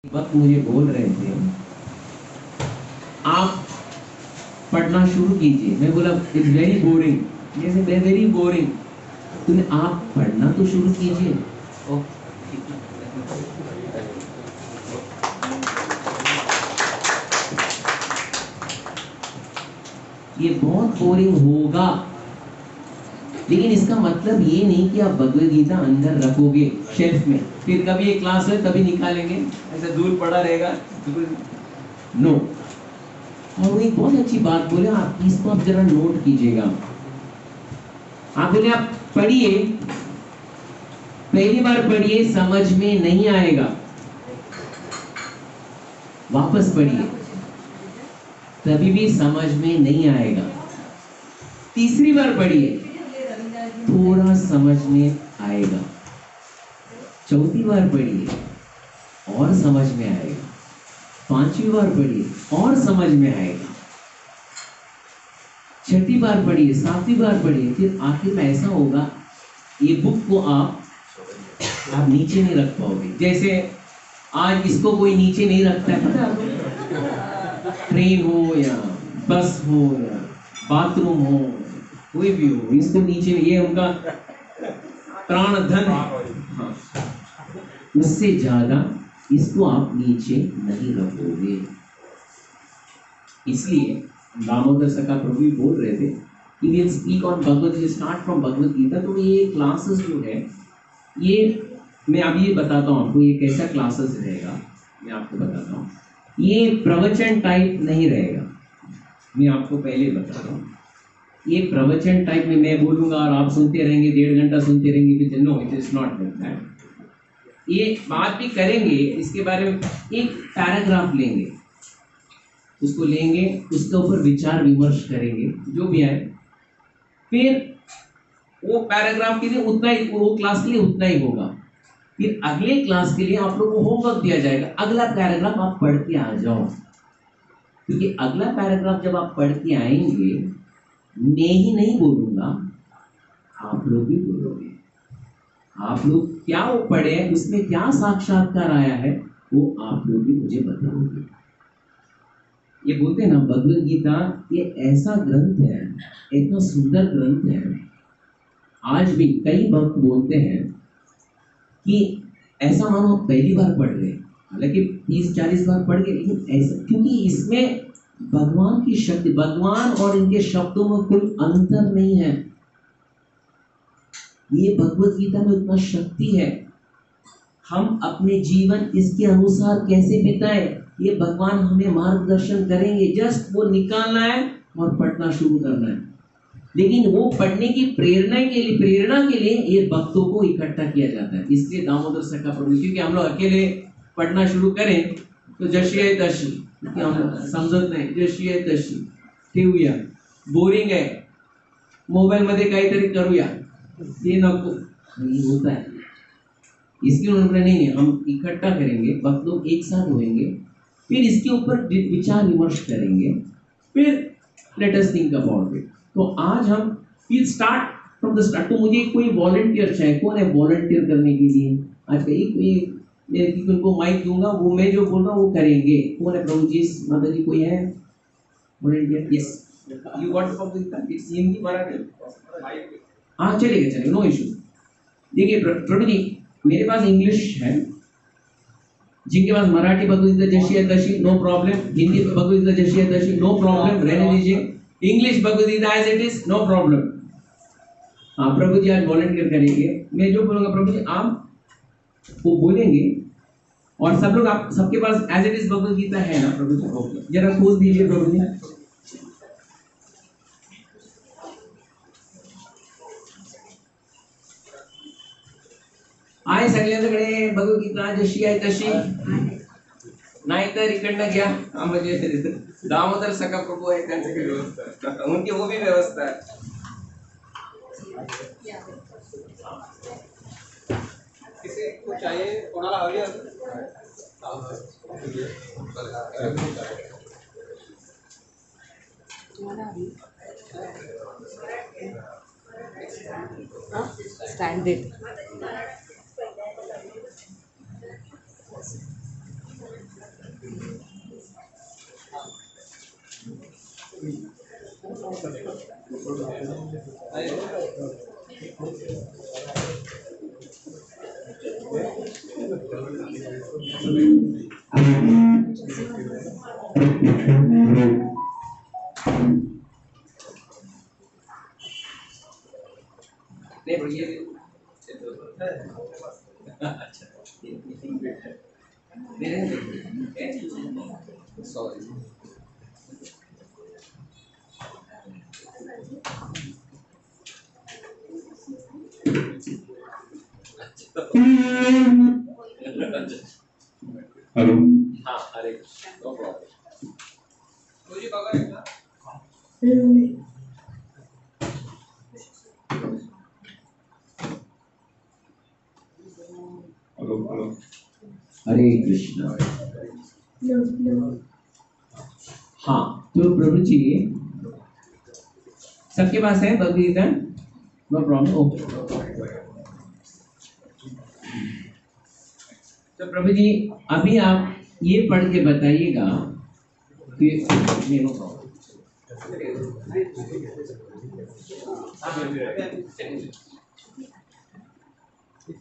वक्त मुझे बोल रहे थे आप पढ़ना शुरू कीजिए। मैं बोला इट्स वेरी बोरिंग। जैसे वेरी बोरिंग, तुमने आप पढ़ना तो शुरू कीजिए। ये बहुत बोरिंग होगा, लेकिन इसका मतलब ये नहीं कि आप भगवद गीता अंदर रखोगे शेल्फ में, फिर कभी एक क्लास है तभी निकालेंगे, ऐसा दूर पड़ा रहेगा। नो। और वो एक बहुत अच्छी बात बोले, आप इसको आप जरा नोट कीजिएगा। आप बोले आप पढ़िए, पहली बार पढ़िए समझ में नहीं आएगा, वापस पढ़िए तभी भी समझ में नहीं आएगा। तीसरी बार पढ़िए थोड़ा समझ में आएगा। चौथी बार पढ़िए और समझ में आएगा। पांचवी बार पढ़िए और समझ में आएगा। छठी बार पढ़िए, सातवीं बार पढ़िए, फिर आखिर में ऐसा होगा ये बुक को आप नीचे नहीं रख पाओगे। जैसे आज इसको कोई नीचे नहीं रखता है, पता है आपको? ट्रेन हो या बस हो या बाथरूम हो, कोई भी हो, इसको नीचे, ये उनका प्राण धन है। हाँ। उससे ज्यादा इसको आप नीचे नहीं रखोगे। इसलिए दामोदर सखा प्रभु भी बोल रहे थे कि will speak on Bhagavad Gita, start from Bhagavad Gita. तो ये क्लासेस जो है, ये मैं अभी ये बताता हूँ आपको ये कैसा क्लासेस रहेगा। मैं आपको बताता हूँ, ये प्रवचन टाइप नहीं रहेगा। मैं आपको पहले बताता हूँ, ये प्रवचन टाइप में मैं बोलूंगा और आप सुनते रहेंगे, 1.5 घंटा सुनते रहेंगे। No, it is not like that. ये बात भी करेंगे, इसके बारे में एक पैराग्राफ लेंगे, उसको लेंगे, उसके ऊपर विचार विमर्श करेंगे, जो भी आए। फिर वो पैराग्राफ के लिए उतना ही, वो क्लास के लिए उतना ही होगा। फिर अगले क्लास के लिए आप लोगों को होमवर्क दिया जाएगा, अगला पैराग्राफ आप पढ़ के आ जाओ। क्योंकि अगला पैराग्राफ जब आप पढ़ के आएंगे, मैं ही नहीं बोलूंगा, आप लोग भी बोलोगे। आप लोग क्या वो पढ़े, उसमें क्या साक्षात्कार आया है, वो आप लोग भी मुझे बताओगे। ये बोलते हैं ना, भगवद गीता ये ऐसा ग्रंथ है, इतना सुंदर ग्रंथ है। आज भी कई भक्त बोलते हैं कि ऐसा मानो पहली बार पढ़ रहे, हालांकि 30-40 बार पढ़ गए, लेकिन ऐसा क्योंकि इसमें भगवान की शक्ति, भगवान और इनके शब्दों में कोई अंतर नहीं है। ये भगवद गीता में उतना शक्ति है। हम अपने जीवन इसके अनुसार कैसे बिताए, ये भगवान हमें मार्गदर्शन करेंगे। जस्ट वो निकालना है और पढ़ना शुरू करना है। लेकिन वो पढ़ने की प्रेरणा के लिए ये भक्तों को इकट्ठा किया जाता है। इसलिए दामोदर सखा प्रभु, क्योंकि हम लोग अकेले पढ़ना शुरू करें तो जशी है तशी, हम समझत नाही, जशी आहे तशी ठेवूया, बोरिंग आहे, मोबाईल मध्ये काहीतरी करूया, ये नको, नहीं होता है। इसलिए उन्होंने नहीं, हम इकट्ठा करेंगे, भक्त लोग एक साथ होंगे, फिर इसके ऊपर विचार विमर्श करेंगे, फिर let us think about it. तो आज हम will start from the start. तो मुझे कोई वॉलंटियर चाहिए, कौन है वॉलंटियर करने के लिए? आज का एक मैं उनको माइक दूंगा, वो मैं जो बोल रहा हूँ वो करेंगे। कौन है? प्रभु जी, माता जी, कोई है volunteer? Yes, you got the it's Hindi Marathi, हाँ चलेगा, नो इशू। देखिए प्रभु जी, मेरे पास इंग्लिश है, जिनके पास मराठी भगवद गीता जैसी है तैसी, नो प्रॉब्लम। हिंदी भगवद गीता जैसी है तैसी, नो प्रॉब्लम, रहने दीजिए। English Bhagavad Gita as it is, no problem. हाँ प्रभु जी, आज वॉलंटियर करेंगे। मैं जो बोलूंगा प्रभु जी आप वो बोलेंगे, और सब लोग, आप सबके पास as it is Bhagavad Gita है ना प्रभु जी? जरा खोल दीजिए प्रभु जी। आहे सगळ्यांकडे भगवद्गीता जशी आहे तशी, नाहीतर इकडनं घ्या, म्हणजे दामोदर सखा प्रभू आहे त्यांच्याकडे व्यवस्था, उनकी वो भी व्यवस्था है। किसी को चाहिए, कोणाला हवी आहे? Stand it. हेलो। हाँ, अरे no problem. Hello hello. Hare Krishna. हाँ, तो प्रभु जी सबके पास है Bhagavad Gita? No problem, okay. तो प्रभु जी अभी आप ये पढ़ के बताइएगा कि नो प्रॉब्लम।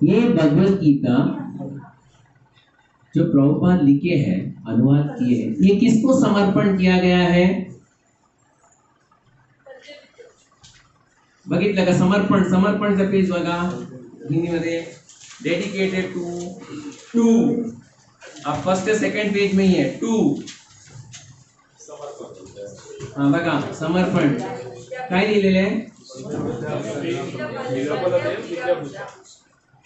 ये भगवद गीता जो प्रभुपाद लिखे हैं, अनुवाद किए हैं, ये किसको समर्पण किया गया है? बघितलं का समर्पण? समर्पणचं पेज बघा हिंदीमध्ये, डेडिकेटेड टू आप फर्स्ट सेकंड पेज में ही है टू। हाँ बघा समर्पण काय लिहिलेलं आहे?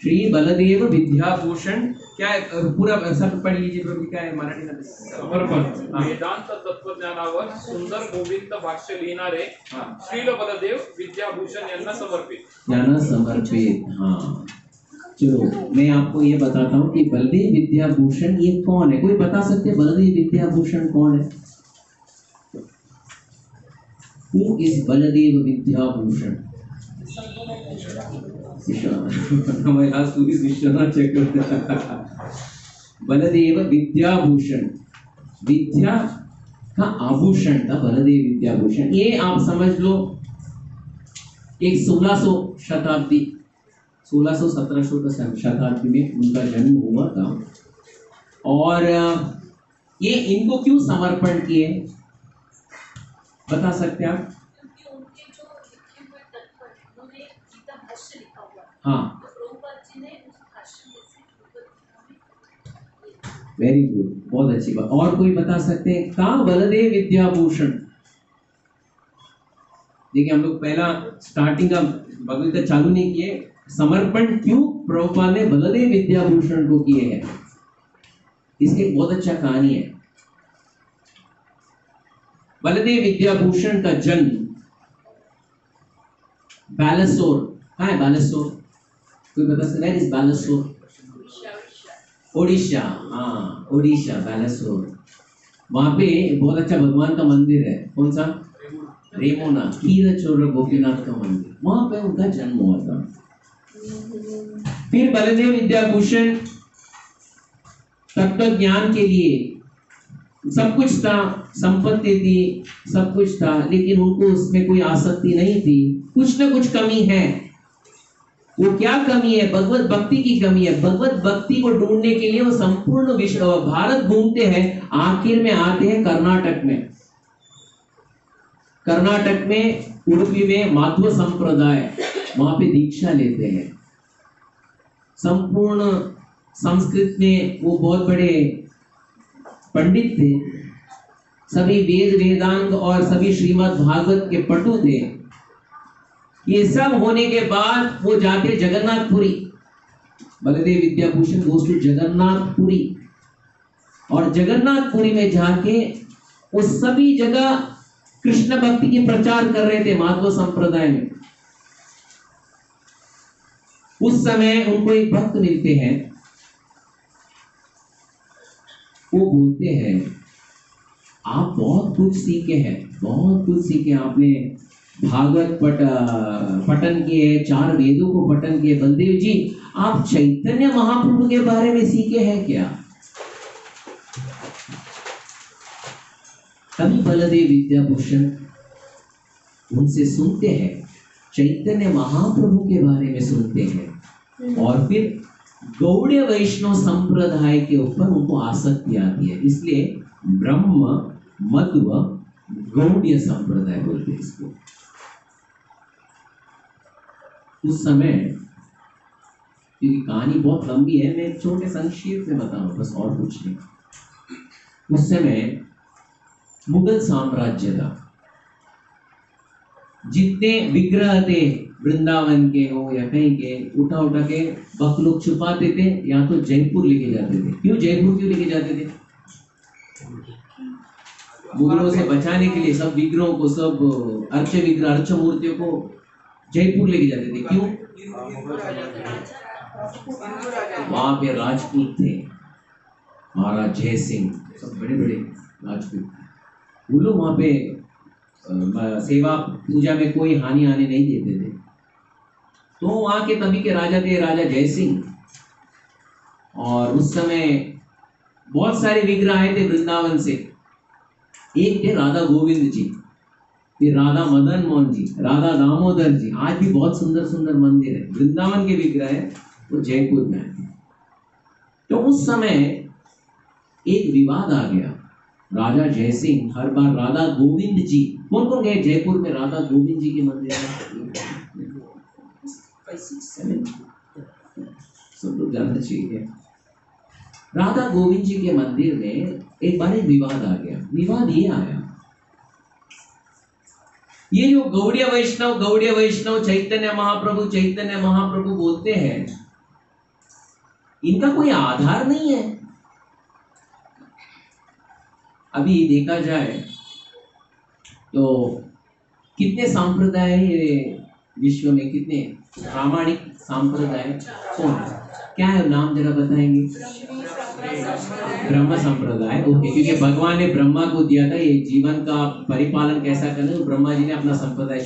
श्री बलदेव विद्याभूषण। क्या है पूरा सब पढ़ लीजिए प्रभु, क्या है मराठी में? समर्पण वेदांत तत्वज्ञानावर सुंदर गोविंद भाष्य लिहिणारे श्रील बलदेव विद्याभूषण यांना समर्पित। हाँ चलो मैं आपको ये बताता हूँ कि बलदेव विद्याभूषण ये कौन है? कोई बता सकते हैं बलदेव विद्याभूषण कौन है? Who is Baldev Vidyabhushan? बलदेव विद्याभूषण, विद्या का आभूषण था बलदेव विद्याभूषण। ये आप समझ लो एक 1600 शताब्दी, 1600-1700 शताब्दी में उनका जन्म हुआ था। और ये इनको क्यों समर्पण किए बता सकते हैं आप? हाँ वेरी गुड, बहुत अच्छी बात। और कोई बता सकते हैं कहाँ बलदेव विद्याभूषण? देखिए हम लोग पहला स्टार्टिंग का भगवद गीता चालू नहीं किए, समर्पण क्यों प्रभुपाद ने बलदेव विद्याभूषण को किए हैं, इसकी एक बहुत अच्छा कहानी है। बलदेव विद्याभूषण का जन्म बालेश्वर, कहाँ है बालेश्वर? कोई बता सकता है? इस बालेश्वर ओडिशा, हाँ ओडिशा बालेश्वर। वहां पे बहुत अच्छा भगवान का मंदिर है, कौन सा? रेमोना, क्षीरचोर गोपीनाथ का मंदिर, वहां पे उनका जन्म हुआ था। फिर बलदेव विद्याभूषण तत्व ज्ञान के लिए सब कुछ था, संपत्ति थी, सब कुछ था, लेकिन उनको उसमें कोई आसक्ति नहीं थी। कुछ ना कुछ कमी है। वो क्या कमी है? भगवत भक्ति की कमी है। भगवत भक्ति को ढूंढने के लिए वो संपूर्ण विश्व भारत घूमते हैं, आखिर में आते हैं कर्नाटक में। कर्नाटक में उडुपी में माध्व संप्रदाय, वहां पे दीक्षा लेते हैं। संपूर्ण संस्कृत में वो बहुत बड़े पंडित थे, सभी वेद वेदांग और सभी श्रीमद् भागवत के पटु थे। ये सब होने के बाद वो जाते जगन्नाथपुरी, बलदेव विद्याभूषण गोes to जगन्नाथपुरी, और जगन्नाथपुरी में जाके वो सभी जगह कृष्ण भक्ति की प्रचार कर रहे थे माध्व संप्रदाय में। उस समय उनको एक भक्त मिलते हैं, वो बोलते हैं आप बहुत कुछ सीखे हैं, बहुत कुछ सीखे आपने, भागवत पठन किए, 4 वेदों को पठन किए। बलदेव जी आप चैतन्य महाप्रभु के बारे में सीखे हैं क्या? तभी बलदेव विद्याभूषण उनसे सुनते हैं, चैतन्य महाप्रभु के बारे में सुनते हैं, और फिर गौड़ीय वैष्णव संप्रदाय के ऊपर उनको आसक्ति आती है। इसलिए ब्रह्म मध्व गौड़ीय संप्रदाय बोलते हैं इसको। उस समय, क्योंकि कहानी बहुत लंबी है, मैं छोटे संक्षेप में बताऊं बस, और कुछ नहीं। उस समय मुगल साम्राज्य था। जितने विग्रह थे वृंदावन के हो या कहीं के, उठा उठा के भक्त लोग छुपाते थे, या तो जयपुर लेके जाते थे। क्यों जयपुर क्यों लेके जाते थे? मुगलों से बचाने के लिए सब विग्रहों को, सब अर्च विग्रह, अर्च मूर्तियों को जयपुर लेके जाते थे। क्यों? वहां पे राजपूत थे, महाराज जय सिंह, सब बड़े बड़े राजपूत थे। वो लोग वहां पे सेवा पूजा में कोई हानि आने नहीं देते थे। तो वहां के तभी के राजा थे राजा जय सिंह, और उस समय बहुत सारे विग्रह आए थे वृंदावन से। एक थे राधा गोविंद जी, फिर राधा मदन मोहन जी, राधा दामोदर जी। आज भी बहुत सुंदर सुंदर मंदिर है, वृंदावन के विग्रह है, वो जयपुर में है। तो उस समय एक विवाद आ गया। राजा जय सिंह हर बार राधा गोविंद जी, कौन कौन गए जयपुर में राधा गोविंद जी के मंदिर में? सब लोग जानना चाहिए। राधा गोविंद जी के मंदिर में एक बार एक विवाद आ गया। विवाद ये आया, ये जो गौड़ीय वैष्णव चैतन्य महाप्रभु बोलते हैं, इनका कोई आधार नहीं है। अभी देखा जाए तो कितने संप्रदाय विश्व में, कितने प्रामाणिक संप्रदाय कौन है? क्या है नाम जरा बताएंगे? ब्रह्म संप्रदाय। ओके, क्योंकि भगवान ने ब्रह्मा को दिया था ये जीवन का परिपालन कैसा करना, तो ब्रह्मा जी ने अपना संप्रदाय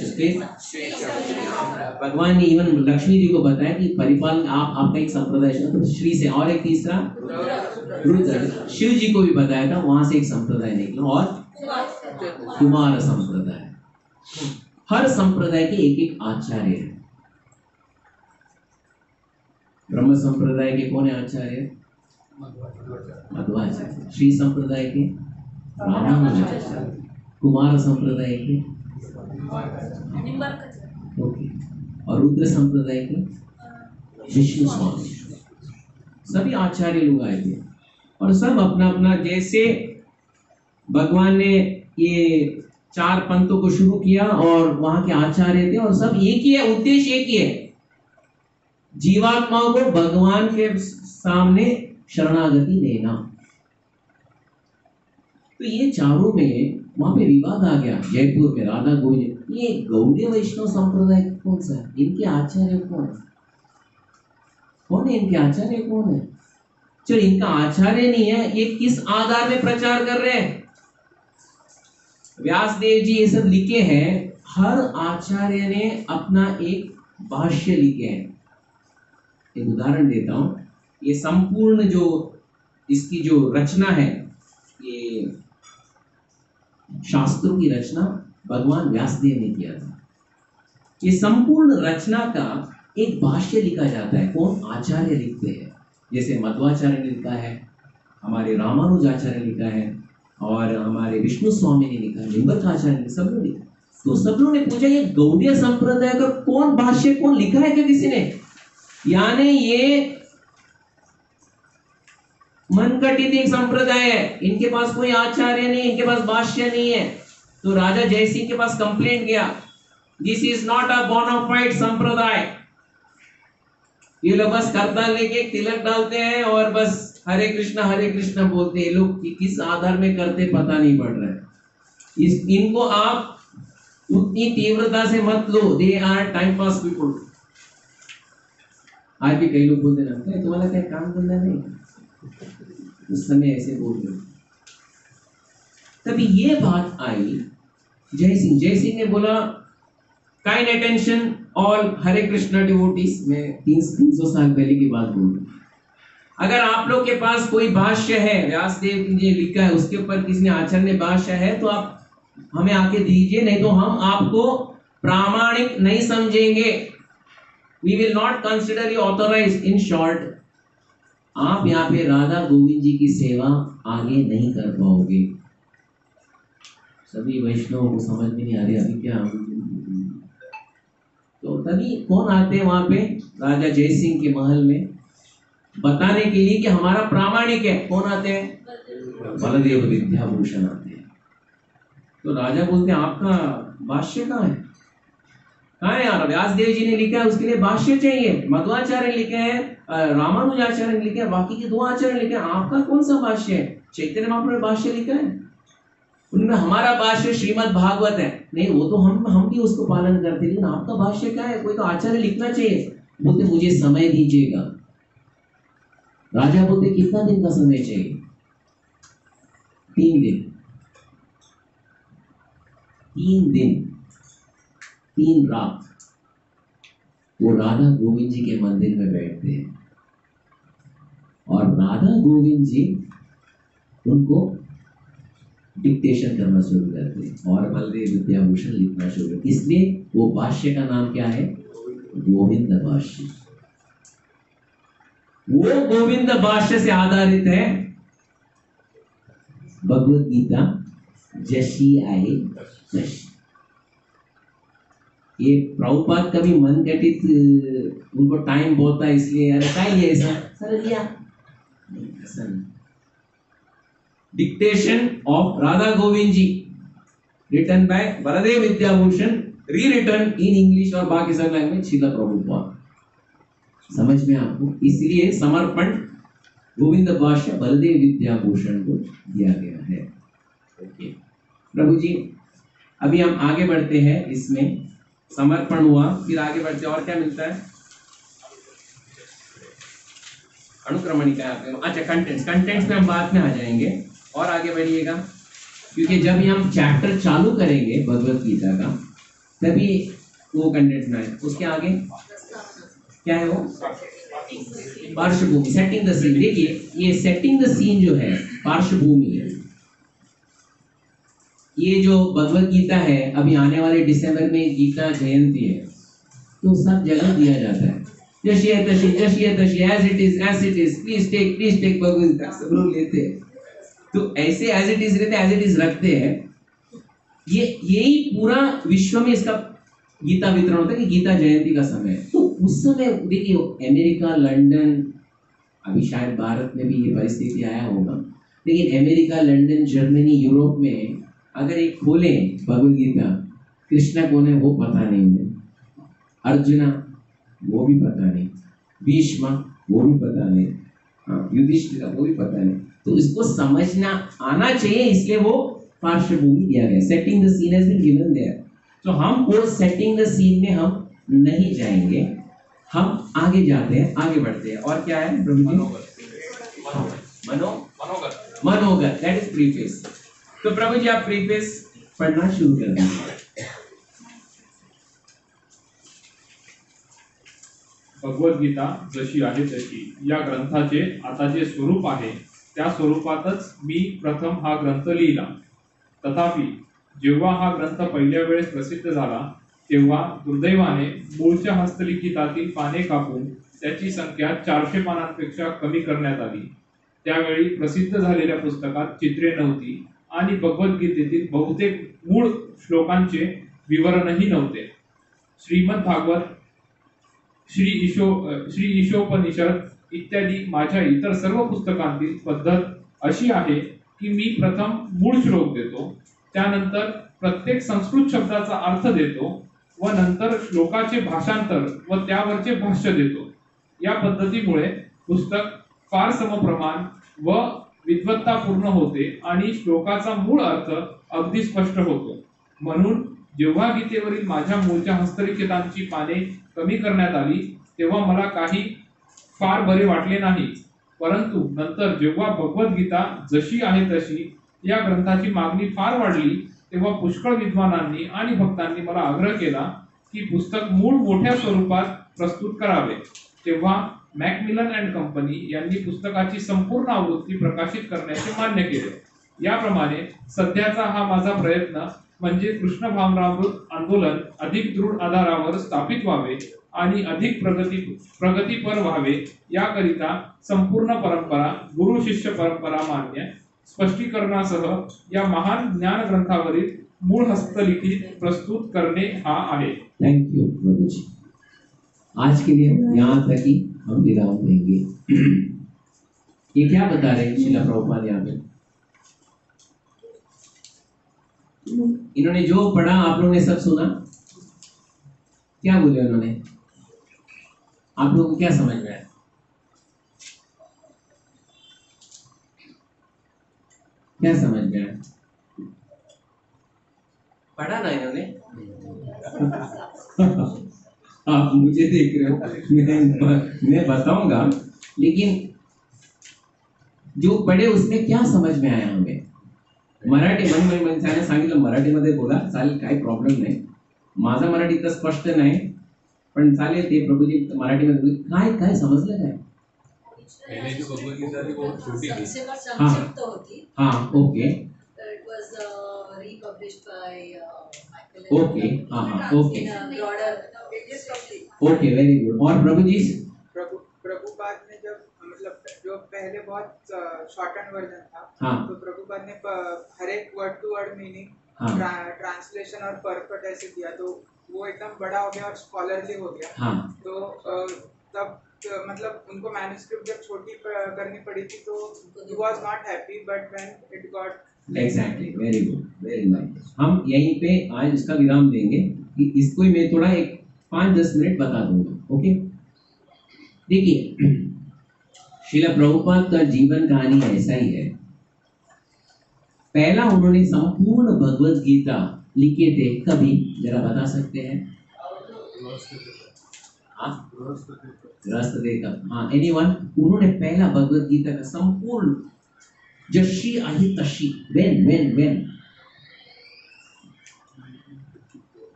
भगवान ने इवन लक्ष्मी जी को बताया कि परिपालन आपका एक संप्रदाय तो श्री से, और एक तीसरा रुद्र, शिव जी को भी बताया था, वहां से एक संप्रदाय निकला, और कुमार संप्रदाय। हर संप्रदाय के एक एक आचार्य है। ब्रह्म संप्रदाय के कौन है आचार्य? मध्वाचार्य। श्री संप्रदाय के रामानुजाचार्य। कुमार संप्रदाय के ओके, और रुद्र संप्रदाय के विष्णु स्वामी। सभी आचार्य लोग आए थे, और सब अपना अपना, जैसे भगवान ने ये 4 पंथों को शुरू किया और वहां के आचार्य थे, और सब एक ही है, उद्देश्य एक ही है, जीवात्माओं को भगवान के सामने शरणागति देना। तो ये चारों में वहां पे विवाद आ गया जयपुर में राधा गोविंद। ये गौड़ीय वैष्णव संप्रदाय कौन सा है? इनके आचार्य कौन है? कौन है इनके आचार्य? कौन है? चलो, इनका आचार्य नहीं है, ये किस आधार में प्रचार कर रहे हैं? व्यासदेव जी ये सब लिखे हैं, हर आचार्य ने अपना एक भाष्य लिखे हैं। एक उदाहरण देता हूं, ये संपूर्ण जो इसकी जो रचना है, ये शास्त्रों की रचना भगवान व्यासदेव ने किया था। ये संपूर्ण रचना का एक भाष्य लिखा जाता है। कौन? आचार्य लिखते हैं। जैसे मध्वाचार्य ने लिखा है, हमारे रामानुजाचार्य ने लिखा है, और हमारे विष्णु स्वामी ने लिखा है, निम्बर्काचार्य ने, सब लोग लिखा। तो सब लोगों ने पूछा, ये गौड़ीय संप्रदाय का कौन भाष्य, कौन लिखा है क्या किसी ने? यानी ये मनगढ़ंत एक संप्रदाय है, इनके पास कोई आचार्य नहीं, इनके पास भाष्य नहीं है। तो राजा जय सिंह के पास कंप्लेंट किया, this is not a bonafide संप्रदाय। ये लोग बस करताल लेके तिलक डालते हैं और बस हरे कृष्णा बोलते हैं। लोग किस आधार में करते पता नहीं पड़ रहा है। इनको आप उतनी तीव्रता से मत लो, they are time pass people. आज भी कई लोग बोलते रहते हैं, तुम्हारा क्या काम धंधा नहीं? उस समय ऐसे बोल रहे। तभी ये बात आई, जय सिंह ने बोला, काइंड अटेंशन ऑल हरे कृष्णा डिवोटीज। मैं 300 साल पहले की बात बोल रहा हूं। अगर आप लोग के पास कोई भाष्य है, व्यासदेव जी लिखा है, उसके ऊपर किसी ने आचार्य ने भाष्य है, तो आप हमें आके दीजिए, नहीं तो हम आपको प्रामाणिक नहीं समझेंगे, we will not consider you authorize. In short, आप यहाँ पे राधा गोविंद जी की सेवा आगे नहीं कर पाओगे। सभी वैष्णवों को समझ में नहीं आ रही अभी क्या। तो तभी कौन आते हैं वहां पे? राजा जय सिंह के महल में बताने के लिए कि हमारा प्रामाणिक है। कौन आते हैं? बलदेव विद्याभूषण आते हैं। तो राजा बोलते हैं आपका भाष्य कहाँ है? कहाँ है यार? व्यास देव जी ने लिखा है, उसके लिए भाष्य चाहिए। मध्वाचार्य लिखे हैं, रामानुजाचार्य लिखे हैं, बाकी के 2 आचार्य लिखे हैं, आपका कौन सा भाष्य है? चैतन्य महाप्रभु ने भाष्य लिखा है, उनमें हमारा भाष्य श्रीमद् भागवत है। नहीं, वो तो हम भी उसको पालन करते, लेकिन आपका भाष्य क्या है? कोई तो आचार्य लिखना चाहिए। बोलते मुझे समय दीजिएगा। राजा बोलते कितना दिन का समय चाहिए? 3 दिन। 3 दिन 3 रात वो राधा गोविंद जी के मंदिर में बैठते हैं और राधा गोविंद जी उनको डिक्टेशन करना शुरू करते हैं और बलदेव विद्याभूषण लिखना शुरू करते। इसलिए वो भाष्य का नाम क्या है? गोविंद भाष्य। वो गोविंद भाष्य से आधारित है भगवत गीता जशी आहे तशी। ये प्रभुपाद का भी मन घटित, उनको टाइम बहुत था इसलिए अरे क्या लिया ऐसा सर लिया dictation of Radha Govind ji written by Baladev Vidyabhushan, rewritten in English और बाकी सब लैंग्वेज श्रील प्रभुपाद। समझ में आपको? इसलिए समर्पण गोविंद भाष्य बलदेव विद्याभूषण को दिया गया है। ओके प्रभु जी, अभी हम आगे बढ़ते हैं। इसमें समर्पण हुआ, फिर आगे बढ़ते और क्या मिलता है? अनुक्रमणिका। अच्छा, कंटेंट्स में हम बाद में आ जाएंगे और आगे बढ़िएगा, क्योंकि जब हम चैप्टर चालू करेंगे भगवत गीता का तभी वो कंटेंट्स में आए। उसके आगे क्या है? वो पार्श्वभूमि, सेटिंग द सीन। देखिए, ये सेटिंग द सीन जो है पार्श्वभूमि है। ये जो भगवत गीता है, अभी आने वाले दिसंबर में गीता जयंती है, तो सब जगह दिया जाता है जशी है तशी, जशी है तशी, as it is, please take Bhagavat Gita. सब लोग लेते हैं, तो ऐसे एज इट इज रहते, एज इट इज रखते हैं। यही पूरा विश्व में इसका गीता वितरण होता है कि गीता जयंती का समय। तो उस समय देखिए, अमेरिका, लंदन, अभी शायद भारत में भी ये परिस्थिति आया होगा, लेकिन अमेरिका, लंदन, जर्मनी, यूरोप में अगर एक खोले भगवत गीता, कृष्ण कौन है वो पता नहीं उन्हें, अर्जुना वो भी पता नहीं, भीष्म वो भी पता नहीं, युधिष्ठिर वो भी पता नहीं। तो इसको समझना आना चाहिए, इसलिए वो पार्श्वभूमि दिया गया। Setting the scene has been given there. तो हम वो सेटिंग द सीन में हम नहीं जाएंगे, हम आगे जाते हैं, आगे बढ़ते हैं। और क्या है प्रभु जी? मनोगत, दैट इज प्रीफेस। तो प्रभु जी आप प्रीफेस पढ़ना शुरू कर दीजिए। भगवद्गीता जशी आहे तशी या ग्रंथाचे आता जे स्वरूप आहे त्या स्वरूपातच मी प्रथम हा ग्रंथ लिहिला। तथापि जेव्हा हा ग्रंथ पहिल्या वेळेस प्रसिद्ध झाला तेव्हा दुर्दैवाने मूळच्या हस्तलिखितातील पाने कापून त्याची संख्या 400 पानांपेक्षा कमी करण्यात आली। त्यावेळी प्रसिद्ध झालेल्या पुस्तकात चित्रे नव्हती आणि भगवद्गीतेतील बहुतेक मूळ श्लोकांचे विवरणही नव्हते। श्रीमद् भागवत, श्री ईशोपनिषद इत्यादी माझ्या इतर सर्व पुस्तकांतील पद्धत अशी आहे की मी प्रथम मूळ श्लोक देतो, त्यानंतर प्रत्येक संस्कृत शब्दाचा अर्थ देतो व नंतर श्लोकाचे भाषांतर व त्यावरचे भाष्य देतो। या पद्धतीमुळे पुस्तक फार समप्रमाण व विद्वत्तापूर्ण होते आणि श्लोकाचा मूळ अर्थ अगदी स्पष्ट होतो। म्हणून जेव्हा गीतेवरील माझ्या मूळच्या हस्तलिखितांची पाने कमी करण्यात आली तेव्हा मला काही फार बरे वाटले नाही, परंतु नंतर जेव्हा भगवद्गीता जशी आहे तशी या ग्रंथाची मागणी फार वाढली तेव्हा पुष्कळ विद्वानांनी आणि भक्तांनी मला आग्रह केला की पुस्तक मूळ मोठ्या स्वरूपात प्रस्तुत करावे। तेव्हा मॅकमिलन अँड कंपनी यांनी पुस्तकाची संपूर्ण आवृत्ती प्रकाशित करण्याचे मान्य केले। याप्रमाणे सध्याचा हा माझा प्रयत्न म्हणजे कृष्ण भावनामृत आंदोलन अधिक दृढ आधारावर स्थापित व्हावे आणि अधिक प्रगतीपर व्हावे याकरिता संपूर्ण परंपरा गुरु शिष्य परंपरा मान्य स्पष्टीकरणासह या महान ज्ञान ग्रंथावरील मूळ हस्तलिखित प्रस्तुत करणे हा आहे। थैंक यू प्रभु जी। आज के लिए यहाँ तक ही हम विराम देंगे। ये क्या बता रहे हैं शिला प्रभुपाद यहाँ पे? इन्होंने जो पढ़ा आप लोगों ने सब सुना, क्या बोले उन्होंने? आप लोगों को क्या समझ में आया? क्या समझ में आया? पढ़ा ना इन्होंने? आप मुझे देख रहे हो, मैं बताऊंगा, लेकिन जो पढ़े उसमें क्या समझ में आया हमें? मराठी मनसाने सांगितलं मराठीमध्ये बोला चालेल, काही प्रॉब्लेम नाही। माझा मराठी इतकं स्पष्ट नाही पण चालेल, ते प्रभूजी मराठीमध्ये काय काय समजलं काय? पहले जो भगवद्गीता थी वो छोटी थी। संक्षिप्त होती। हाँ okay It was republished by Michael okay हाँ okay in a broader pages complete. Okay very good. और प्रभु जी? प्रभुपाद ने जब मतलब जो पहले बहुत शॉर्ट एंड वर्जन था, हाँ तो प्रभुपाद ने हर एक वर्ड टू वर्ड मीनिंग हाँ ट्रांसलेशन और परपट ऐसे दिया, तो वो एकदम बड़ा हो गया और स्कॉलरली हो गया। हाँ तो तब मतलब उनको मैन्युस्क्रिप्ट जब छोटी करनी पड़ी थी तो he was not happy, but when it got exactly very good very nice. हम यहीं पे आज इसका विराम देंगे कि इसको ही मैं थोड़ा एक 5-10 मिनट बता दूंगा। ओके देखिए, श्रील प्रभुपाद का जीवन कहानी ऐसा ही है। पहला उन्होंने संपूर्ण भगवत गीता लिखे थे, कभी जरा बता सकते हैं? देखा हाँ एनीवन? उन्होंने पहला भगवत गीता का संपूर्ण जशी आहे तशी वेन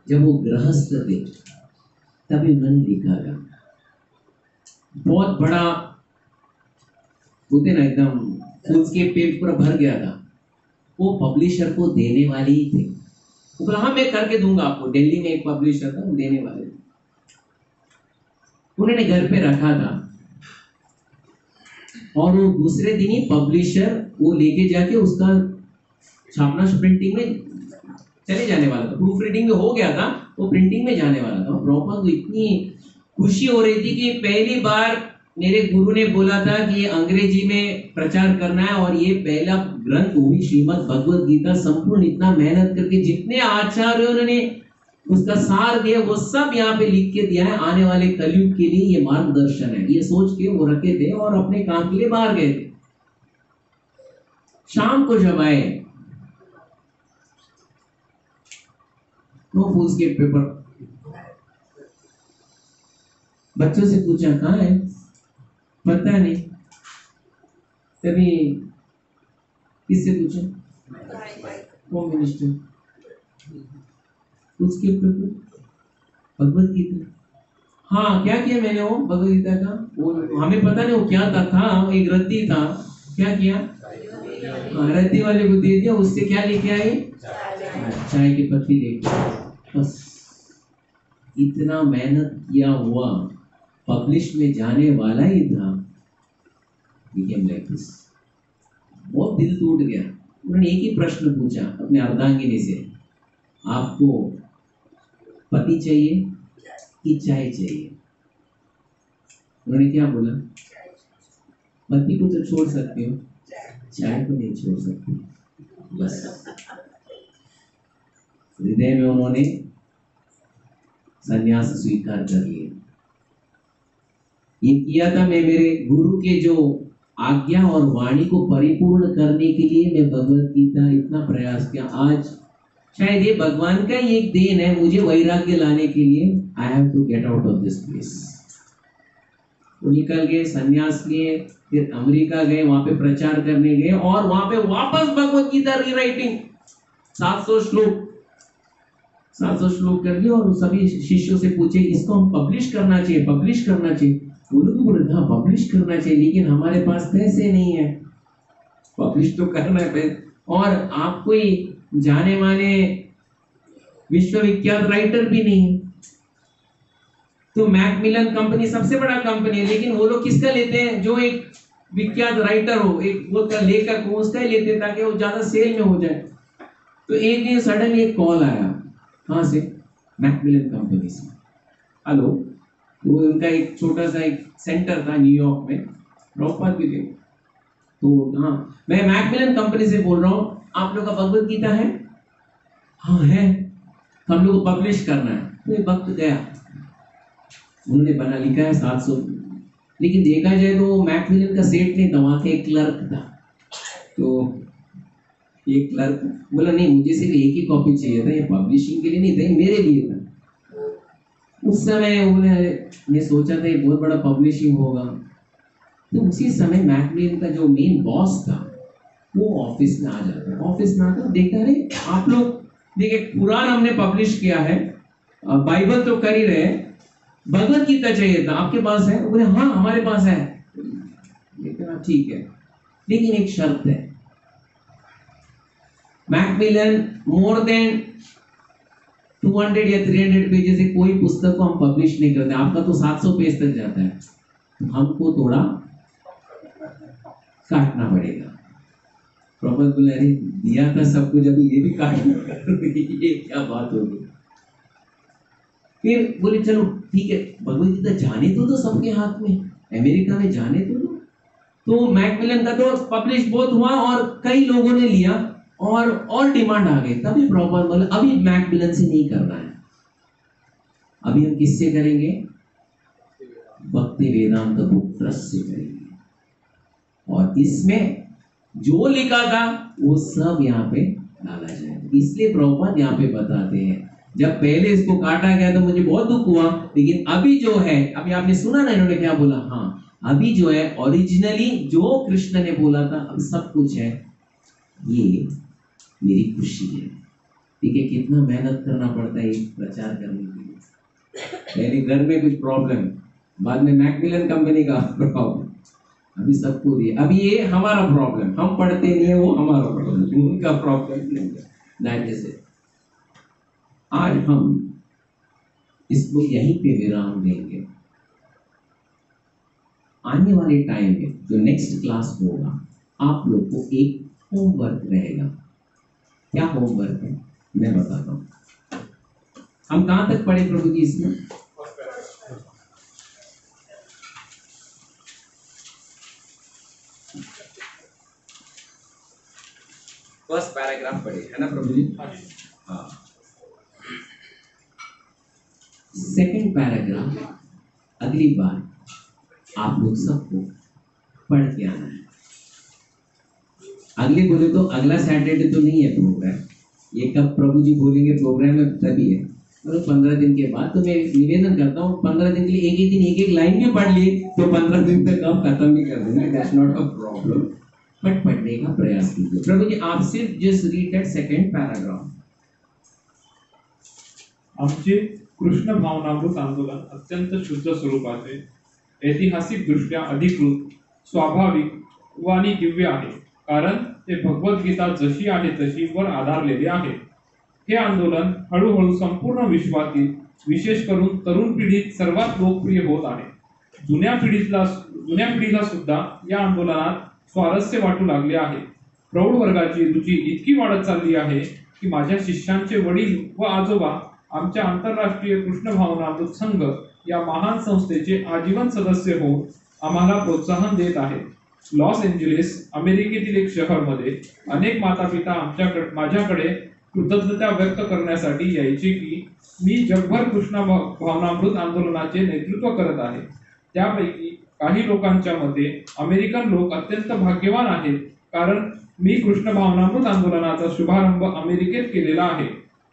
जब वो गृहस्थ थे तभी उन्होंने लिखा था। बहुत बड़ा होते ना एकदम उसके पेज पूरा भर गया था। वो पब्लिशर को देने वाले ही थे। वो बोला हाँ मैं करके दूंगा आपको। दिल्ली में एक पब्लिशर था, वो देने वाले थे। उन्होंने घर पे रखा था और वो दूसरे दिन ही पब्लिशर वो लेके जाके उसका छापना प्रिंटिंग में चले जाने वाला था। प्रूफ रीडिंग में हो गया था, वो प्रिंटिंग में जाने वाला था। प्रभुपाद को इतनी खुशी हो रही थी कि पहली बार मेरे गुरु ने बोला था कि ये अंग्रेजी में प्रचार करना है और ये पहला ग्रंथ हुई श्रीमद् भगवद गीता संपूर्ण इतना मेहनत करके जितने आचार्य उन्होंने उसका सार दिया वो सब यहाँ पे लिख के दिया है। आने वाले कलयुग के लिए ये मार्गदर्शन है, ये सोच के वो रखे थे और अपने काम के लिए बाहर गए थे। शाम को जब आए नो फूल्स के पेपर, बच्चों से पूछा कहाँ है, पता नहीं। तभी किससे पूछा? Home minister. उसके पेपर भगवत गीता। हाँ क्या किया मैंने वो भगवत गीता का? वो हमें पता नहीं वो क्या था एक रद्दी था। क्या किया? रद्दी वाले को दे दिया। उससे क्या लेके आए? चाय की पत्ती लेके। बस इतना मेहनत किया हुआ पब्लिश में जाने वाला ही था। became like this। बहुत दिल टूट गया। उन्होंने एक ही प्रश्न पूछा अपने अर्धांगिनी से, आपको पति चाहिए कि चाय चाहिए? उन्होंने क्या बोला? पति को तो छोड़ सकते हो, चाय को नहीं छोड़ सकते। बस हृदय में उन्होंने संन्यास स्वीकार कर लिया। ये किया था मैं मेरे गुरु के जो आज्ञा और वाणी को परिपूर्ण करने के लिए मैं भगवत गीता इतना प्रयास किया। आज शायद ये भगवान का ही एक देन है मुझे वैराग्य लाने के लिए। I have to get out of this place. वो निकल गए, संन्यास लिए, फिर अमेरिका गए, वहां पे प्रचार करने गए और वहां पे वापस भगवत गीता रीराइटिंग 700 श्लोक कर दिए और सभी शिष्यों से पूछे इसको हम पब्लिश करना चाहिए, पब्लिश करना चाहिए। वो लोग बोले हाँ पब्लिश करना चाहिए, लेकिन हमारे पास पैसे नहीं है। पब्लिश तो करना है। और आप कोई जाने माने विश्वविख्यात राइटर भी नहीं है। तो मैकमिलन कंपनी सबसे बड़ा कंपनी है, लेकिन वो लोग किसका लेते हैं? जो एक विख्यात राइटर हो, एक वो का लेखक हो, उसका ही लेते हैं ताकि वो ज्यादा सेल में हो जाए। तो एक दिन सडनली एक कॉल आया, कहाँ से? मैकमिलन कंपनी से। हेलो, वो उनका एक छोटा सा एक सेंटर था न्यूयॉर्क में, प्रॉपर भी थे। तो हाँ, मैं मैकमिलन कंपनी से बोल रहा हूँ, आप लोग का भगवत गीता है? हाँ है, हम लोग को पब्लिश करना है। तो एक वक्त गया, उन्होंने बना लिखा है 700, लेकिन देखा जाए तो मैकमिलन का सेठ नहीं था, वहाँ का एक क्लर्क था। तो एक क्लर्क बोला नहीं, मुझे सिर्फ एक ही कॉपी चाहिए था, ये पब्लिशिंग के लिए नहीं था, ये मेरे लिए था। उस समय उन्होंने सोचा था ये बहुत बड़ा पब्लिशिंग होगा। तो उसी समय मैकमिलन का जो मेन बॉस था वो ऑफिस में आ जाता है। ऑफिस में आकर देखता है, आप लोग देखिए कुरान हमने पब्लिश किया है, बाइबल तो कर ही रहे, भगवत गीता चाहिए था, आपके पास है? बोले हाँ हमारे पास है। लेकिन ठीक है, लेकिन एक शर्त है, मैकमिलन मोर देन 200 या 300 पेजेस से कोई पुस्तक को हम पब्लिश नहीं करते। आपका तो 700 पेज तक जाता है, तो हमको थोड़ा काटना पड़ेगा। प्रॉपर बोले अरे दिया था सब कुछ, अभी ये भी काटना, ये क्या बात होगी? फिर बोले चलो ठीक है, भगवत गीता जाने तो सबके हाथ में, अमेरिका में जाने तो मैकमिलन का तो पब्लिश बहुत हुआ और कई लोगों ने लिया और डिमांड आ गई। तभी प्रॉपर बोले अभी मैकमिलन से नहीं करना है, अभी हम किससे करेंगे? भक्ति वेदांत बुक ट्रस्ट से करेंगे। और इसमें जो लिखा था वो सब यहाँ पे डाला जाए। इसलिए प्रभुपाद यहाँ पे बताते हैं, जब पहले इसको काटा गया तो मुझे बहुत दुख हुआ, लेकिन अभी जो है, अभी आपने सुना ना इन्होंने क्या बोला? हाँ, अभी जो है ओरिजिनली जो कृष्ण ने बोला था अब सब कुछ है, ये मेरी खुशी है। ठीक है, कितना मेहनत करना पड़ता है प्रचार करने के लिए। पहले घर में कुछ प्रॉब्लम, बाद में मैकमिलन कंपनी का प्रॉब्लम, अभी सबको दिए। अभी ये हमारा प्रॉब्लम, हम पढ़ते नहीं है, वो हमारा प्रॉब्लम, उनका प्रॉब्लम नहीं है। जैसे आज हम इसको यहीं पे विराम देंगे। आने वाले टाइम में जो नेक्स्ट क्लास होगा, आप लोग को एक होमवर्क रहेगा। क्या होमवर्क है मैं बताता हूँ। हम कहां तक पढ़े प्रभु जी इसमें? फर्स्ट पैराग्राफ पढ़े है ना प्रभु जी? हाँ। सेकंड पैराग्राफ अगली बार आप लोग सबको पढ़ के आना है। अगले बोले तो अगला सैटरडे तो नहीं है प्रोग्राम, ये कब प्रभु जी बोलेंगे प्रोग्राम में तभी है, मतलब 15 दिन के बाद। तो मैं निवेदन करता हूँ 15 दिन के लिए एक एक दिन एक एक लाइन भी पढ़ लिए तो 15 दिन तक आप खत्म भी कर देंगे, that's not a problem, but पढ़ने का प्रयास कीजिए। प्रभु जी आप सिर्फ just read that second paragraph. आमचे कृष्ण भावनामृत आंदोलन अत्यंत शुद्ध स्वरूपाचे, ऐतिहासिक दृष्ट्या अधिकृत, स्वाभाविक व आणि दिव्य आहे, कारण ते भगवत गीता जशी आहे तशी वर आधारलेले आहे। हे आंदोलन हळूहळू संपूर्ण विश्वातील, विशेष करून तरुण पिढीत सर्वात लोकप्रिय होत आहे। जुन्या पिढीला सुद्धा या आंदोलनात स्वारस्य वाटू लागले आहे। प्रौढ वर्गाची रुची इतकी वाढत चालली आहे की माझ्या शिष्यांचे वडील व आजोबा आमच्या आंतरराष्ट्रीय कृष्ण भावनामृत संघ या महान संस्थेचे आजीवन सदस्य होऊन आम्हाला प्रोत्साहन देत आहेत। लॉस एंजेलिस अमेरिकेतील एक शहरमध्ये अनेक मातापिता माझ्याकडे कृतज्ञता व्यक्त करण्यासाठी यायचे की मी जगभर कृष्ण भावनामृत आंदोलनाचे नेतृत्व करत आहे। त्यापैकी काही लोकांच्या मते अमेरिकन लोक अत्यंत भाग्यवान आहेत, कारण मी कृष्ण भावनामृत आंदोलनाचा शुभारंभ अमेरिकेत केलेला आहे।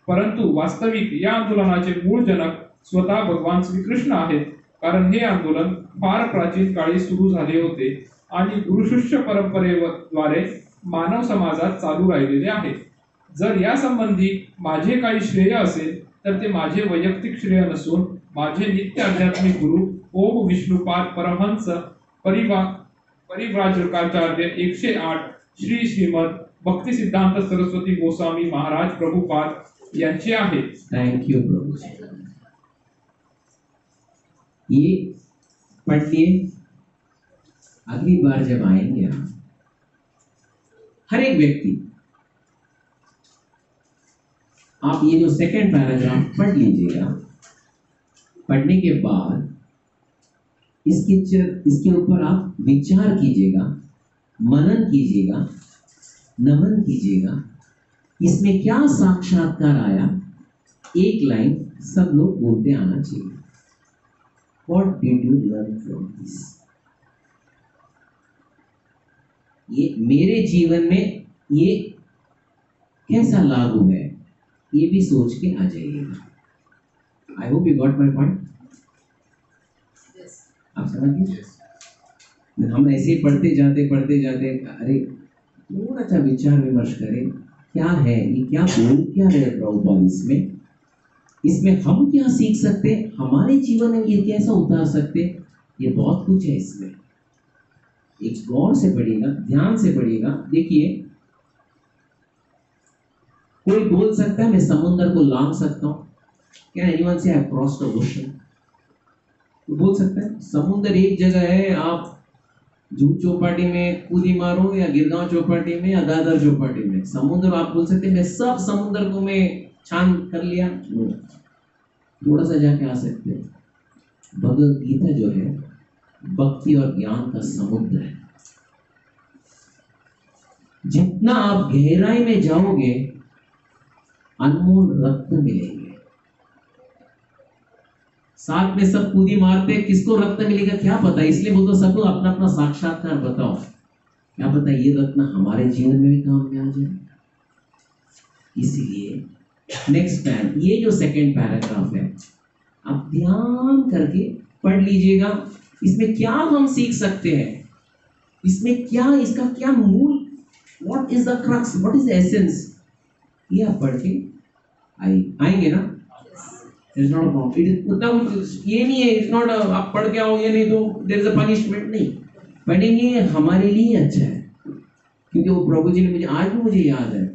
परंतु वास्तविक या आंदोलनाचे मूळ जनक स्वतः भगवान श्रीकृष्ण आहेत, कारण हे आंदोलन फार प्राचीन काळी सुरू झाले होते आणि गुरुशिष्य परंपरेद्वारे मानव समाजात चालू राहिलेले आहे। जर या संबंधी माझे काही श्रेय असेल तर ते माझे वैयक्तिक श्रेय नसून माझे नित्य आध्यात्मिक गुरु ओम विष्णुपाद परमहंस परिव्राजकाचार्य 108 श्री श्रीमद भक्ति सिद्धांत सरस्वती गोस्वामी महाराज प्रभुपाद यांची आहे. थैंक यू प्रभु जी। ये पढ़िए, अगली बार जब आएंगे आप, हर एक व्यक्ति आप ये जो सेकंड पैराग्राफ पढ़ लीजिएगा। पढ़ने के बाद इसके ऊपर आप विचार कीजिएगा, मनन कीजिएगा, नमन कीजिएगा, इसमें क्या साक्षात्कार आया। एक लाइन सब लोग बोलते आना चाहिए, What did you learn from this? ये मेरे जीवन में ये कैसा लागू है, ये भी सोच के आ जाइएगा। I hope you got my point. Yes. आप समझ गए। हम ऐसे ही पढ़ते जाते अरे थोड़ा सा विचार विमर्श करें, क्या है ये, क्या बोल क्या रहे प्रभुपाद इसमें हम क्या सीख सकते, हमारे जीवन में ये कैसा उतार सकते। ये बहुत कुछ है इसमें। एक गौर से पढ़िएगा, ध्यान से पढ़िएगा। देखिए, कोई बोल सकता है मैं समुद्र को लांघ सकता हूँ। क्या एनीवन से I have crossed the ocean? तो बोल सकता है समुद्र एक जगह है, आप जूह चौपाटी में कूदी मारो या गिरगांव चौपाटी में या दादर चौपाटी में, समुद्र आप बोल सकते मैं सब समुद्र को मैं छान कर लिया। थोड़ा सा जाके आ सकते हो। भगवद गीता जो है भक्ति और ज्ञान का समुद्र है। जितना आप गहराई में जाओगे अनमोल रत्न मिलेंगे। साथ में सब कूदी मारते, किसको रत्न मिलेगा क्या पता। इसलिए बोलते सबको अपना अपना साक्षात्कार बताओ, क्या पता ये रत्न हमारे जीवन में भी काम में आ जाए। इसीलिए नेक्स्ट टाइम ये जो सेकंड पैराग्राफ है आप ध्यान करके पढ़ लीजिएगा। इसमें क्या हम सीख सकते हैं, इसमें क्या, इसका क्या मूल, what is the crux, what is the essence, ये आप पढ़ के आएंगे ना। इट्स नॉट अ प्रॉब्लम, उतना कुछ ये नहीं है। इट्स नॉट आप पढ़ के आओ ये नहीं तो देयर इज अ पनिशमेंट, नहीं। पढ़ेंगे हमारे लिए अच्छा है, क्योंकि वो प्रभु जी ने मुझे आज भी मुझे याद है।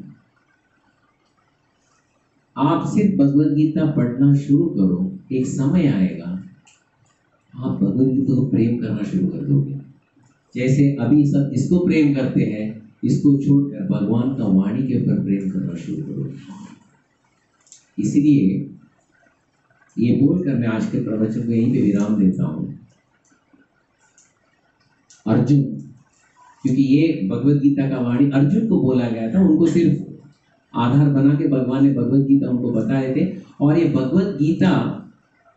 आप सिर्फ भगवद गीता पढ़ना शुरू करो, एक समय आएगा आप भगवद गीता को प्रेम करना शुरू कर दोगे। जैसे अभी सब इसको प्रेम करते हैं, इसको छोड़कर भगवान का वाणी के ऊपर प्रेम करना शुरू करो। इसलिए ये बोलकर मैं आज के प्रवचन को यहीं पे विराम देता हूँ। अर्जुन, क्योंकि ये भगवद गीता का वाणी अर्जुन को बोला गया था, उनको सिर्फ आधार बना के भगवान ने भगवद गीता उनको बताए थे। और ये भगवद गीता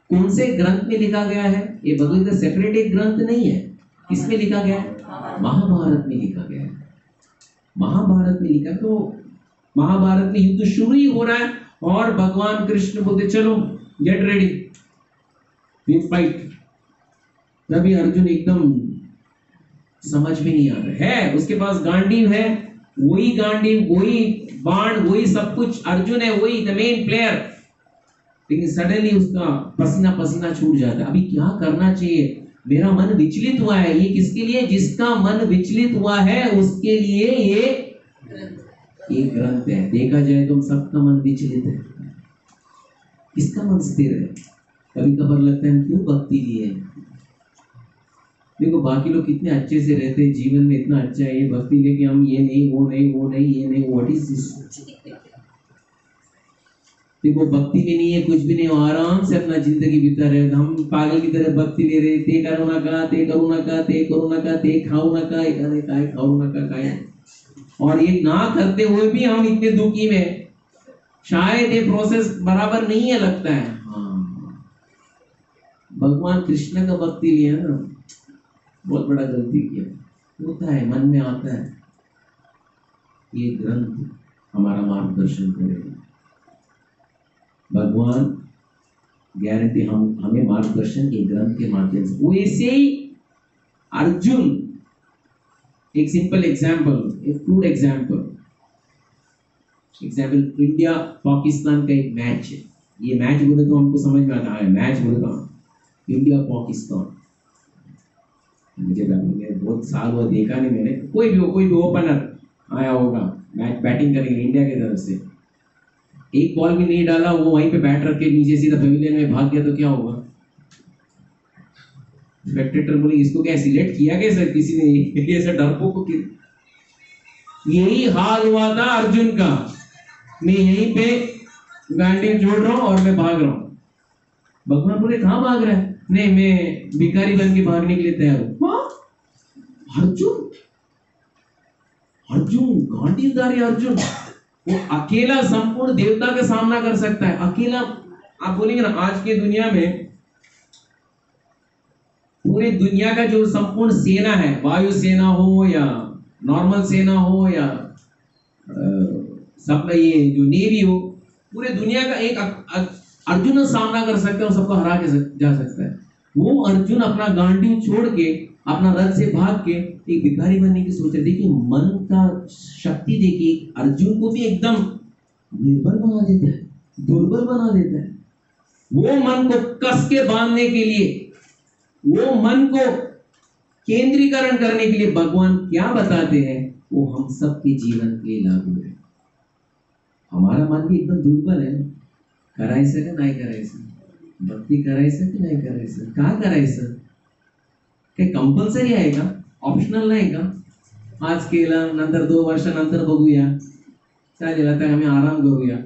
कौन से ग्रंथ में लिखा गया है? ये भगवद गीता सेपरेट एक ग्रंथ नहीं है। किसमें लिखा गया है? महाभारत में लिखा गया है। महाभारत में लिखा, तो महाभारत में युद्ध शुरू ही हो रहा है और भगवान कृष्ण बोलते चलो गेट रेडी, विल फाइट। तभी अर्जुन एकदम समझ में नहीं आ रहा है, उसके पास गांडीव है, वही गांडीव, वही बाण, वही सब कुछ, अर्जुन है वही द मेन प्लेयर। लेकिन सडनली उसका पसीना पसीना छूट जाता है। अभी क्या करना चाहिए? मेरा मन विचलित हुआ है। ये किसके लिए? जिसका मन विचलित हुआ है उसके लिए ये ग्रंथ है। देखा जाए तो सबका मन विचलित है, किसका मन स्थिर है? कभी कभार लगता है क्यों भक्ति लिए। देखो बाकी लोग कितने अच्छे से रहते हैं, जीवन में इतना अच्छा है, ये भक्ति लेके हम ये नहीं वो नहीं वो नहीं ये नहीं, व्हाट इज दिस। देखो भक्ति भी नहीं है, कुछ भी नहीं, आराम से अपना जिंदगी बीता रहे। हम पागल की तरह भक्ति ले रहे, ते करो ना का, ते करो ना का, ते करो ना का, ते खाओ ना का, अरे काय खाओ ना का काय। और ये ना करते हुए भी हम इतने दुखी में, शायद ये प्रोसेस बराबर नहीं है लगता है। हाँ, भगवान कृष्ण का भक्ति लिया ना, बहुत बड़ा गलती किया। होता है, मन में आता है। ये ग्रंथ हमारा मार्गदर्शन करेगा। भगवान गारंटी हमें मार्गदर्शन के ग्रंथ के माध्यम से। वैसे ही अर्जुन, एक सिंपल एग्जाम्पल, एक क्रूड एग्जाम्पल, इंडिया पाकिस्तान का एक मैच है। ये मैच बोले तो हमको समझ में आता है, मैच बोले तो इंडिया पाकिस्तान। मुझे बहुत साल हुआ देखा नहीं मैंने। कोई भी ओपनर आया होगा, मैच बैटिंग करेंगे इंडिया की तरफ से, एक बॉल भी नहीं डाला, वो वहीं पे बैट रख के नीचे सीधा पवेलियन में भाग गया तो क्या होगा? स्पेक्टेटर बोले इसको क्या सिलेक्ट किया कैसे किसी ने, ऐसा डरपोक को यही हाल हुआ था अर्जुन का। मैं यहीं पे गांडी जोड़ रहा हूं और मैं भाग रहा हूं। भगवान बोले कहां भाग रहा है? नहीं, मैं भिखारी बन के भागने के लिए तैयार हूं। अर्जुन, अर्जुन गांडीधारी अर्जुन, वो अकेला संपूर्ण देवता का सामना कर सकता है, अकेला। आप बोलेंगे ना आज की दुनिया में पूरी दुनिया का जो संपूर्ण सेना है, वायु सेना हो या नॉर्मल सेना हो या सब ये जो नेवी हो, पूरे दुनिया का एक अर्जुन सामना कर सकता है और सबको हरा के जा सकता है। वो अर्जुन अपना गांडी छोड़ के अपना रथ से भाग के एक भिखारी बनने की सोच रहे। देखिए मन का शक्ति देखिए, अर्जुन को भी एकदम निर्बल बना देता है, दुर्बल बना देता है। वो मन को कस के बांधने के लिए, वो मन को केंद्रीकरण करने के लिए भगवान क्या बताते हैं, वो हम सबके जीवन के लिए लागू है। हमारा मन भी एकदम दुर्बल है, करायचं का नाही करायचं, भक्ती करायचं की नाही करायचं, का करायचं, काही कंपल्सरी आहे का, ऑप्शनल नाही का? आज केलं नंतर 2 वर्षानंतर बघूया, चालेल आता हमें आराम करूया।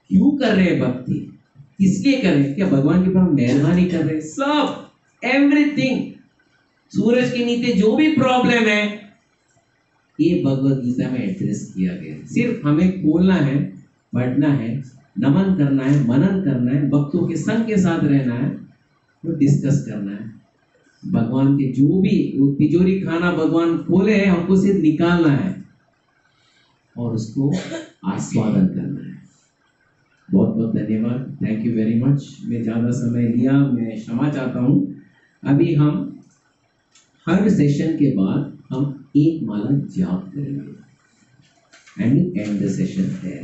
क्यों कर रहे हैं भक्ति, किसलिए कर रहे हैं? क्या भगवान के ऊपर मेहरबानी कर रहे हैं? सब एवरीथिंग, सूरज के नीचे जो भी प्रॉब्लम है ये भगवत गीता में एड्रेस किया गया है। सिर्फ हमें खोलना है, पढ़ना है, नमन करना है, मनन करना है, भक्तों के संग के साथ रहना है, तो डिस्कस करना है। भगवान के जो भी वो तिजोरी खाना भगवान खोले हैं, हमको सिर्फ निकालना है और उसको आस्वादन करना है। बहुत बहुत धन्यवाद, थैंक यू वेरी मच। मैं ज़्यादा समय लिया, मैं क्षमा चाहता हूँ। अभी हम हर सेशन के बाद हम एक माला जाप करेंगे एंड एंड द सेशन है।